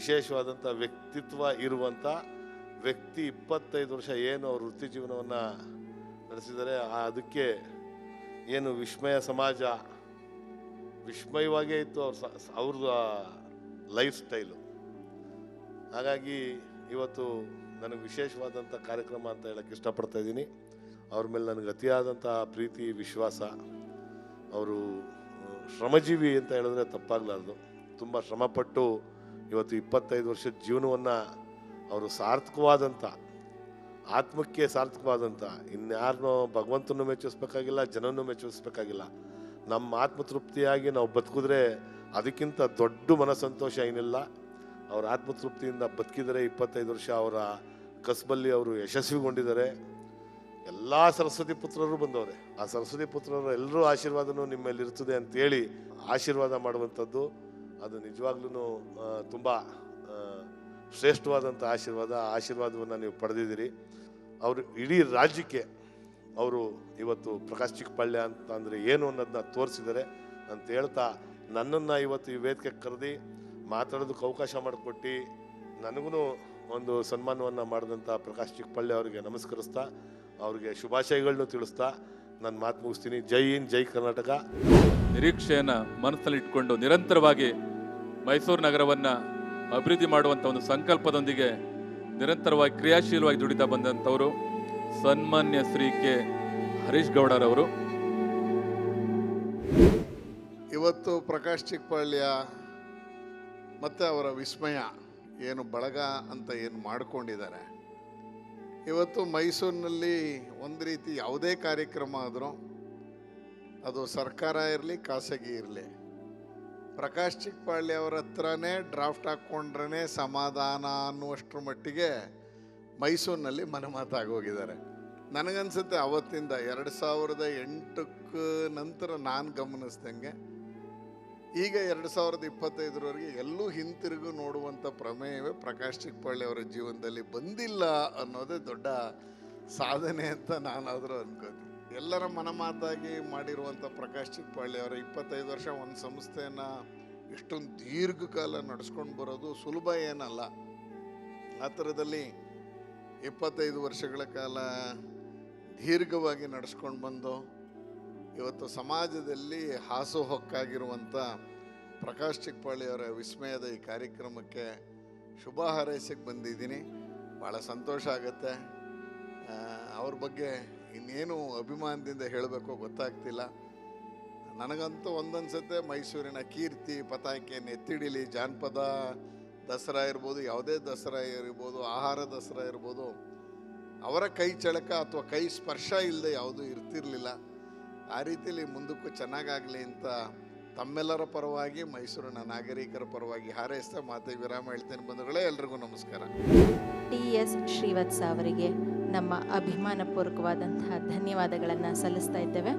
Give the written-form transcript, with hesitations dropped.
ವಿಶೇಷವಾದಂಥ ವ್ಯಕ್ತಿತ್ವ ಇರುವಂಥ ವ್ಯಕ್ತಿ. 25 ವರ್ಷ ಏನು ಅವ್ರ ವೃತ್ತಿ ಜೀವನವನ್ನು ನಡೆಸಿದ್ದಾರೆ, ಅದಕ್ಕೆ ಏನು ವಿಸ್ಮಯ ಸಮಾಜ ವಿಸ್ಮಯವಾಗೇ ಇತ್ತು ಅವ್ರದ್ದು ಲೈಫ್ ಸ್ಟೈಲು. ಹಾಗಾಗಿ ಇವತ್ತು ನನಗೆ ವಿಶೇಷವಾದಂಥ ಕಾರ್ಯಕ್ರಮ ಅಂತ ಹೇಳಕ್ಕೆ ಇಷ್ಟಪಡ್ತಾ ಇದ್ದೀನಿ. ಅವ್ರ ಮೇಲೆ ನನಗೆ ಅತಿಯಾದಂಥ ಪ್ರೀತಿ ವಿಶ್ವಾಸ. ಅವರು ಶ್ರಮಜೀವಿ ಅಂತ ಹೇಳಿದ್ರೆ ತಪ್ಪಾಗಲಾರ್ದು. ತುಂಬ ಶ್ರಮಪಟ್ಟು ಇವತ್ತು 25 ವರ್ಷದ ಜೀವನವನ್ನು ಅವರು ಸಾರ್ಥಕವಾದಂಥ, ಆತ್ಮಕ್ಕೆ ಸಾರ್ಥಕವಾದಂಥ, ಇನ್ಯಾರನ್ನೋ ಭಗವಂತನೂ ಮೆಚ್ಚಿಸ್ಬೇಕಾಗಿಲ್ಲ, ಜನನೂ ಮೆಚ್ಚಿಸ್ಬೇಕಾಗಿಲ್ಲ. ನಮ್ಮ ಆತ್ಮತೃಪ್ತಿಯಾಗಿ ನಾವು ಬದುಕಿದ್ರೆ ಅದಕ್ಕಿಂತ ದೊಡ್ಡ ಮನಸ್ಸಂತೋಷ ಏನಿಲ್ಲ. ಅವ್ರ ಆತ್ಮತೃಪ್ತಿಯಿಂದ ಬದುಕಿದರೆ 25 ವರ್ಷ ಅವರ ಕಸಬಲ್ಲಿ ಅವರು ಯಶಸ್ವಿಗೊಂಡಿದ್ದಾರೆ. ಎಲ್ಲ ಸರಸ್ವತಿ ಪುತ್ರರು ಬಂದವರೆ. ಆ ಸರಸ್ವತಿ ಪುತ್ರರು ಎಲ್ಲರೂ ಆಶೀರ್ವಾದನೂ ನಿಮ್ಮ ಮೇಲೆ ಇರ್ತದೆ ಅಂತೇಳಿ ಆಶೀರ್ವಾದ ಮಾಡುವಂಥದ್ದು ಅದು ನಿಜವಾಗ್ಲೂ ತುಂಬ ಶ್ರೇಷ್ಠವಾದಂಥ ಆಶೀರ್ವಾದವನ್ನು ನೀವು ಪಡೆದಿದ್ದೀರಿ. ಅವರು ಇಡೀ ರಾಜ್ಯಕ್ಕೆ ಅವರು ಇವತ್ತು ಪ್ರಕಾಶ್ ಚಿಕ್ಕಪಾಳ್ಯ ಅಂತ ಅಂದರೆ ಏನು ಅನ್ನೋದನ್ನ ತೋರಿಸಿದ್ದಾರೆ ಅಂತ ಹೇಳ್ತಾ, ನನ್ನನ್ನು ಇವತ್ತು ಈ ವೇದಿಕೆ ಕರೆದು ಮಾತಾಡೋದಕ್ಕೆ ಅವಕಾಶ ಮಾಡಿಕೊಟ್ಟು ನನಗೂ ಒಂದು ಸನ್ಮಾನವನ್ನು ಮಾಡಿದಂಥ ಪ್ರಕಾಶ್ ಚಿಕ್ಕಪಾಳ್ಯ ಅವರಿಗೆ ನಮಸ್ಕರಿಸ್ತಾ, ಅವ್ರಿಗೆ ಶುಭಾಶಯಗಳನ್ನು ತಿಳಿಸ್ತಾ ನನ್ನ ಮಾತು ಮುಗಿಸ್ತೀನಿ. ಜೈ ಹಿಂದ್, ಜೈ ಕರ್ನಾಟಕ. ನಿರೀಕ್ಷೆಯನ್ನು ಮನಸ್ಸಲ್ಲಿ ಇಟ್ಕೊಂಡು ನಿರಂತರವಾಗಿ ಮೈಸೂರು ನಗರವನ್ನು ಅಭಿವೃದ್ಧಿ ಮಾಡುವಂಥ ಒಂದು ಸಂಕಲ್ಪದೊಂದಿಗೆ ನಿರಂತರವಾಗಿ ಕ್ರಿಯಾಶೀಲವಾಗಿ ದುಡಿತಾ ಬಂದಂಥವರು ಸನ್ಮಾನ್ಯ ಶ್ರೀ ಕೆ ಹರೀಶ್ ಗೌಡರವರು. ಇವತ್ತು ಪ್ರಕಾಶ್ ಚಿಕ್ಕಪಾಳ್ಯ ಮತ್ತು ಅವರ ವಿಸ್ಮಯ ಏನು ಬಳಗ ಅಂತ ಏನು ಮಾಡಿಕೊಂಡಿದ್ದಾರೆ, ಇವತ್ತು ಮೈಸೂರಿನಲ್ಲಿ ಒಂದು ರೀತಿ ಯಾವುದೇ ಕಾರ್ಯಕ್ರಮ ಆದರೂ ಅದು ಸರ್ಕಾರ ಇರಲಿ ಖಾಸಗಿ ಇರಲಿ, ಪ್ರಕಾಶ್ ಚಿಕ್ಕಪಾಳ್ಯ ಅವರ ಹತ್ರನೇ ಡ್ರಾಫ್ಟ್ ಹಾಕ್ಕೊಂಡ್ರೇ ಸಮಾಧಾನ ಅನ್ನುವಷ್ಟರ ಮಟ್ಟಿಗೆ ಮೈಸೂರಿನಲ್ಲಿ ಮನಮಾತಾಗೋಗಿದ್ದಾರೆ. ನನಗನ್ಸುತ್ತೆ ಅವತ್ತಿಂದ 2008 ನಂತರ ನಾನು ಗಮನಿಸ್ದಂಗೆ ಈಗ 2025ರವರೆಗೆ ಎಲ್ಲೂ ಹಿಂತಿರುಗು ನೋಡುವಂಥ ಪ್ರಮೇಯವೇ ಪ್ರಕಾಶ್ ಚಿಕ್ಕಪಾಳ್ಯ ಅವರ ಜೀವನದಲ್ಲಿ ಬಂದಿಲ್ಲ ಅನ್ನೋದೇ ದೊಡ್ಡ ಸಾಧನೆ ಅಂತ ನಾನಾದರೂ ಅನ್ಕೋತೀನಿ. ಎಲ್ಲರ ಮನಮಾತಾಗಿ ಮಾಡಿರುವಂಥ ಪ್ರಕಾಶ್ ಚಿಕ್ಕಪಾಳ್ಯ ಅವರ 25 ವರ್ಷ ಒಂದು ಸಂಸ್ಥೆಯನ್ನು ಇಷ್ಟೊಂದು ದೀರ್ಘಕಾಲ ನಡೆಸ್ಕೊಂಡು ಬರೋದು ಸುಲಭ ಏನಲ್ಲ. ಆ ಥರದಲ್ಲಿ 25 ವರ್ಷಗಳ ಕಾಲ ದೀರ್ಘವಾಗಿ ನಡೆಸ್ಕೊಂಡು ಬಂದು ಇವತ್ತು ಸಮಾಜದಲ್ಲಿ ಹಾಸುಹೊಕ್ಕಾಗಿರುವಂಥ ಪ್ರಕಾಶ್ ಚಿಕ್ಕಪಾಳ್ಯ ಅವರ ವಿಸ್ಮಯದ ಈ ಕಾರ್ಯಕ್ರಮಕ್ಕೆ ಶುಭ ಹಾರೈಸಕ್ಕೆ ಬಂದಿದ್ದೀನಿ. ಭಾಳ ಸಂತೋಷ ಆಗುತ್ತೆ. ಅವ್ರ ಬಗ್ಗೆ ಇನ್ನೇನು ಅಭಿಮಾನದಿಂದ ಹೇಳಬೇಕೋ ಗೊತ್ತಾಗ್ತಿಲ್ಲ. ನನಗಂತೂ ಒಂದೊಂದ್ಸತೆ ಮೈಸೂರಿನ ಕೀರ್ತಿ ಪತಾಕೆಯನ್ನು ಎತ್ತಿಡಿಲಿ, ಜಾನಪದ ದಸರಾ ಇರ್ಬೋದು, ಯಾವುದೇ ದಸರಾ ಇರ್ಬೋದು, ಆಹಾರ ದಸರಾ ಇರ್ಬೋದು, ಅವರ ಕೈ ಚಳಕ ಅಥವಾ ಕೈ ಸ್ಪರ್ಶ ಇಲ್ಲದೆ ಯಾವುದೂ ಇರ್ತಿರಲಿಲ್ಲ. ಆ ರೀತಿಯಲ್ಲಿ ಮುಂದಕ್ಕೂ ಚೆನ್ನಾಗಾಗಲಿ ಅಂತ ತಮ್ಮೆಲ್ಲರ ಪರವಾಗಿ, ಮೈಸೂರಿನ ನಾಗರಿಕರ ಪರವಾಗಿ ಹಾರೈಸ್ತಾ ಮಾತಿಗೆ ವಿರಾಮ ಹೇಳ್ತೇನೆ. ಬಂಧುಗಳೇ, ಎಲ್ರಿಗೂ ನಮಸ್ಕಾರ. ಟಿ.ಎಸ್. ಶ್ರೀವತ್ಸ ಅವರಿಗೆ ನಮ್ಮ ಅಭಿಮಾನಪೂರ್ವಕವಾದಂತಹ ಧನ್ಯವಾದಗಳನ್ನು ಸಲ್ಲಿಸ್ತಾ ಇದ್ದೇವೆ.